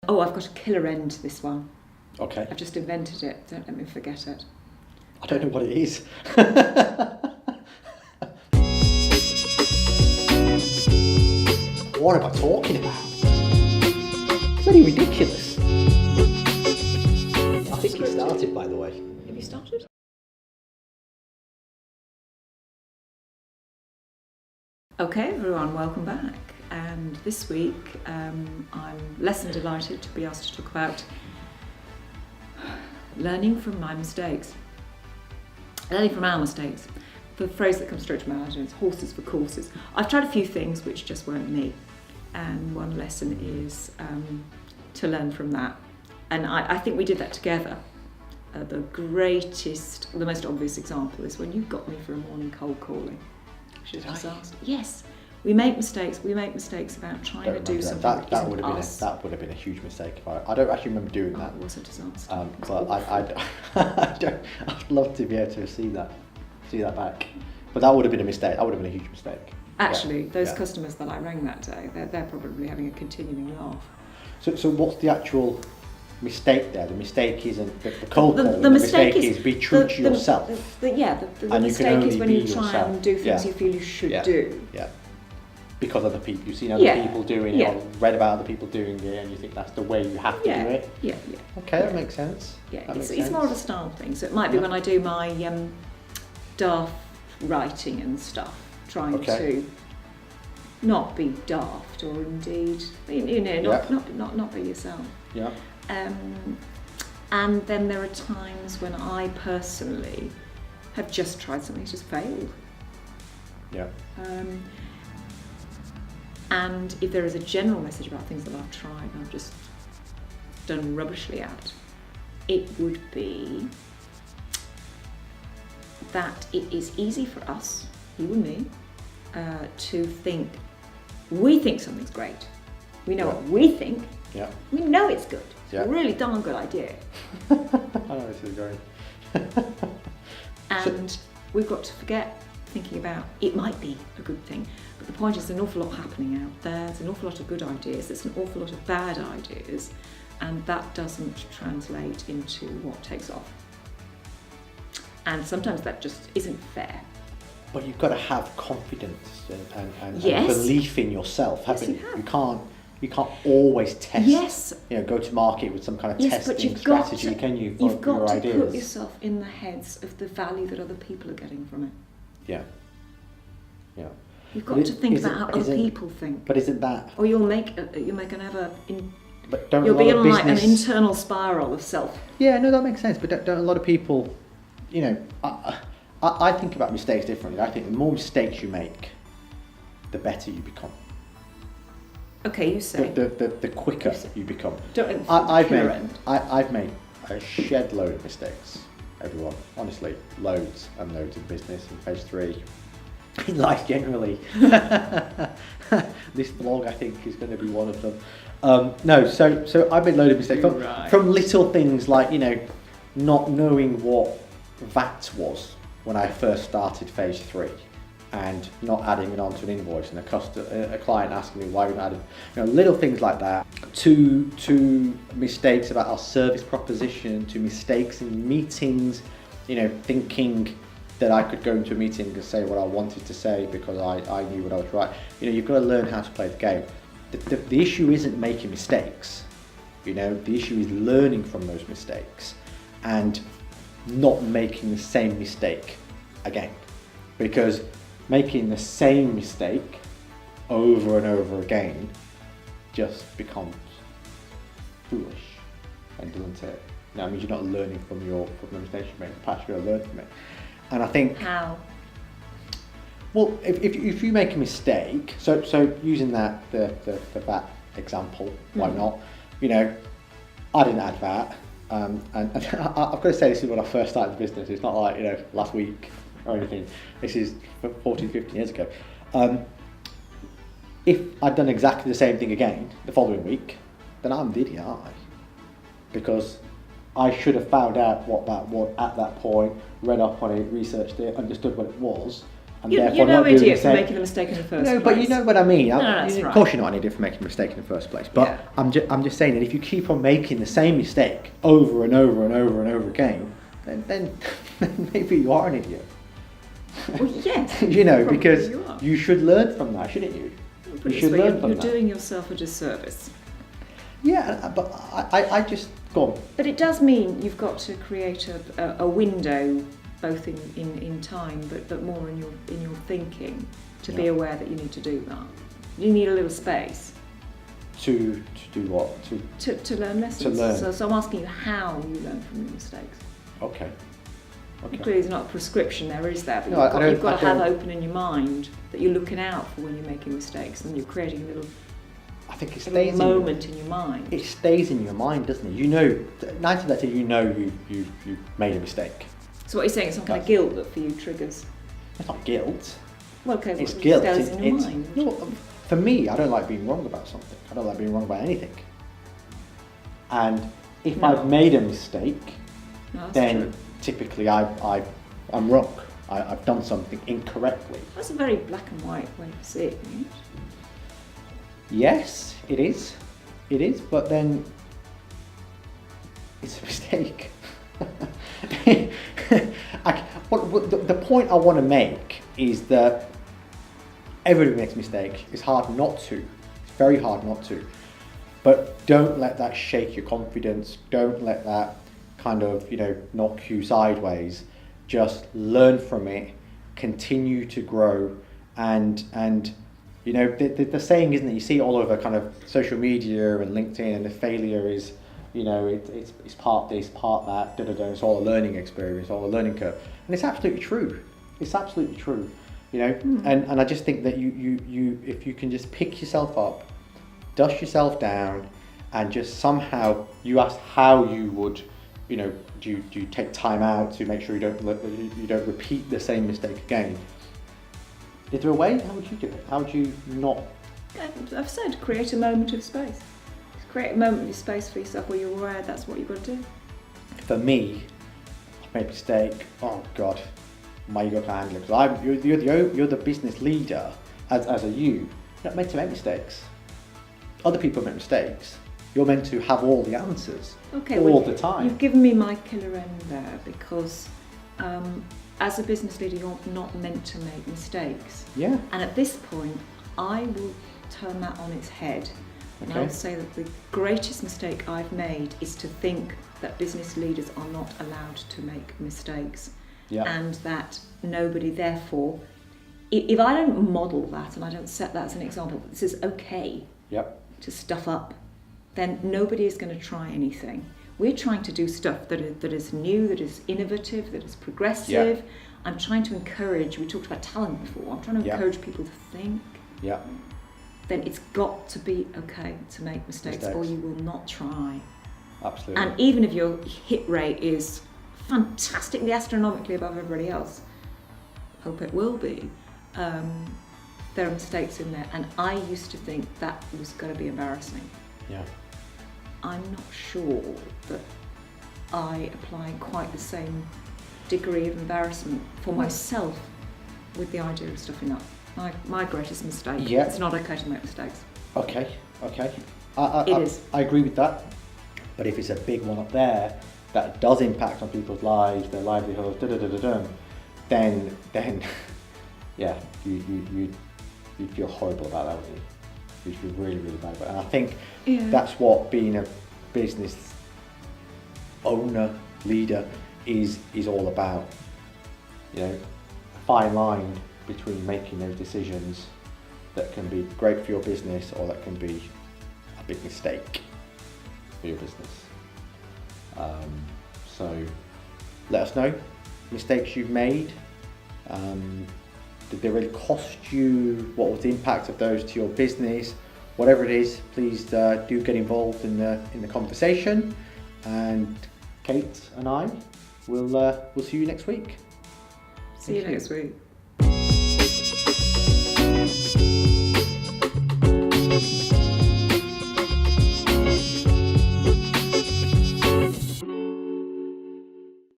Oh, I've got a killer end to this one. Okay. I've just invented it. Don't let me forget it. I don't know what it is. What am I talking about? Bloody ridiculous. I think it started, by the way. Have you started? Okay, everyone, welcome back. And this week, I'm less than delighted to be asked to talk about learning from my mistakes. Learning from our mistakes. The phrase that comes straight to my mind is horses for courses. I've tried a few things which just weren't me. And one lesson is to learn from that. And I think we did that together. The most obvious example is when you got me for a morning cold calling. Did I? Yes, we make mistakes. We make mistakes about trying to do something that would have been a huge mistake. I don't actually remember doing that. It was a disaster. I'd love to be able to see that back. But that would have been a mistake. That would have been a huge mistake. Actually, those customers that I rang that day, they're probably having a continuing laugh. So what's the actual mistake there? The mistake isn't the cold call. The mistake is be true to yourself. The mistake is when you try and do things you feel you should do. Yeah. Because other people, you've seen other people doing it, or read about other people doing it, and you think that's the way you have to do it. Yeah. Okay, that makes sense. Yeah, it's more of a style thing. So it might be when I do my daft writing and stuff, trying to not be daft, or indeed, not be yourself. Yeah. And then there are times when I personally have just tried something that's just failed. Yeah. And if there is a general message about things that I've tried and I've just done rubbishly at, it would be that it is easy for us, you and me, to think, we think something's great. We know what we think. Yeah. We know it's good. It's Yeah. a really darn good idea. I know this is going. And we've got to forget thinking about it might be a good thing. But the point is, there's an awful lot happening out there. There's an awful lot of good ideas. There's an awful lot of bad ideas. And that doesn't translate into what takes off. And sometimes that just isn't fair. But you've got to have confidence and Yes. belief in yourself, haven't Yes, you have. You can't always test. Yes. Go to market with some kind of Yes, but testing you've got strategy, to, can you? You've For your got to ideas. put yourself in the heads of the value that other people are getting from it. Yeah. You've got to think about how other people think. But isn't that? Or you'll be in like an internal spiral of self. Yeah, no, that makes sense. But don't a lot of people, I think about mistakes differently. I think the more mistakes you make, the better you become. Okay, you say. The quicker you become. I've I've made a shed load of mistakes. Everyone, honestly, loads and loads in business in phase 3. In life generally. This vlog, I think, is going to be one of them. So I've made a load of mistakes from little things like not knowing what VAT was when I first started phase 3, and not adding it onto an invoice, and a client asking me why we not added, little things like that. To mistakes about our service proposition, to mistakes in meetings, thinking that I could go into a meeting and say what I wanted to say because I knew what I was right. You've got to learn how to play the game. The issue isn't making mistakes. The issue is learning from those mistakes and not making the same mistake again. Because making the same mistake over and over again just becomes foolish, and doesn't it? That means you're not learning from the mistakes you make. Perhaps you're going to learn from it. And I think how? Well, if you make a mistake, so using the VAT example, why not? I didn't add VAT, and I've got to say this is when I first started the business. It's not like last week or anything. This is 14, 15 years ago. If I'd done exactly the same thing again the following week, then I'm the idiot, aren't I? Because I should have found out what that was at that point, read up on it, researched it, understood what it was, and You're therefore no not doing the idiot for same. making the mistake in the first place. No, but you know what I mean. No, that's Of right. course, you're not an idiot for making a mistake in the first place. But Yeah. I'm just saying that if you keep on making the same mistake over and over and over and over again, then maybe you are an idiot. Well, yes. You know, probably because you are. you should learn from that, shouldn't you? But You should learn from you're that. doing yourself a disservice. Yeah, but I just go on. But it does mean you've got to create a window, both in time, but more in your thinking, to be Yeah. aware that you need to do that. You need a little space To do what? to learn lessons. To learn. So I'm asking you how you learn from your mistakes. Okay. Clearly, there's not a prescription there, is there? But No, you've got to have don't- open in your mind that you're looking out for when you're making mistakes, and you're creating a little I think it a stays little moment in your mind. It stays in your mind, doesn't it? You know, 9 times out of 10, you know you made a mistake. So what you're saying is some kind of guilt that for you triggers. It's not guilt. Well, okay, It's what guilt. stays in your mind? No, for me, I don't like being wrong about something. I don't like being wrong about anything. And if No. I've made a mistake, No, that's then true. typically I'm wrong. I've done something incorrectly. That's a very black and white way to see it, isn't it? Yes, it is. It is, but then it's a mistake. The point I want to make is that everybody makes mistakes. It's hard not to. It's very hard not to. But don't let that shake your confidence. Don't let that kind of, knock you sideways. Just learn from it, continue to grow, and the saying, isn't it? You see it all over kind of social media and LinkedIn, and the failure is, it's part this, part that, It's all a learning experience, all a learning curve, and it's absolutely true. It's absolutely true, And I just think that you if you can just pick yourself up, dust yourself down, and just somehow you ask how you would, do you take time out to make sure you don't repeat the same mistake again? Is there a way? How would you do it? How would you not? I've said create a moment of space. Create a moment of space for yourself where you're aware that's what you've got to do. For me, I've made a mistake. Oh God, my ego can't handle it. Because you're the business leader as a you. You're not meant to make mistakes. Other people make mistakes. You're meant to have all the answers all the time. You've given me my killer end there, because as a business leader, you're not meant to make mistakes. Yeah. And at this point, I will turn that on its head. And I would say that the greatest mistake I've made is to think that business leaders are not allowed to make mistakes. Yeah. And that nobody, therefore, if I don't model that and I don't set that as an example, that this is okay to stuff up, then nobody is going to try anything. We're trying to do stuff that is new, that is innovative, that is progressive. Yeah. I'm trying to encourage, we talked about talent before, I'm trying to encourage people to think. Yeah. Then it's got to be okay to make mistakes, or you will not try. Absolutely. And even if your hit rate is fantastically astronomically above everybody else, hope it will be, there are mistakes in there. And I used to think that was going to be embarrassing. Yeah. I'm not sure that I apply quite the same degree of embarrassment for myself with the idea of stuffing up. My greatest mistake. Yeah. It's not okay to make mistakes. Okay. It is. I agree with that. But if it's a big one up there that does impact on people's lives, their livelihoods, then yeah, you'd feel horrible about that, wouldn't you? You'd feel really, really bad about it. And I think that's what being a business owner, leader is all about. A fine line between making those decisions that can be great for your business or that can be a big mistake for your business. So let us know mistakes you've made. Did they really cost you? What was the impact of those to your business? Whatever it is, please do get involved in the conversation. And Kate and I will see you next week. See you next week.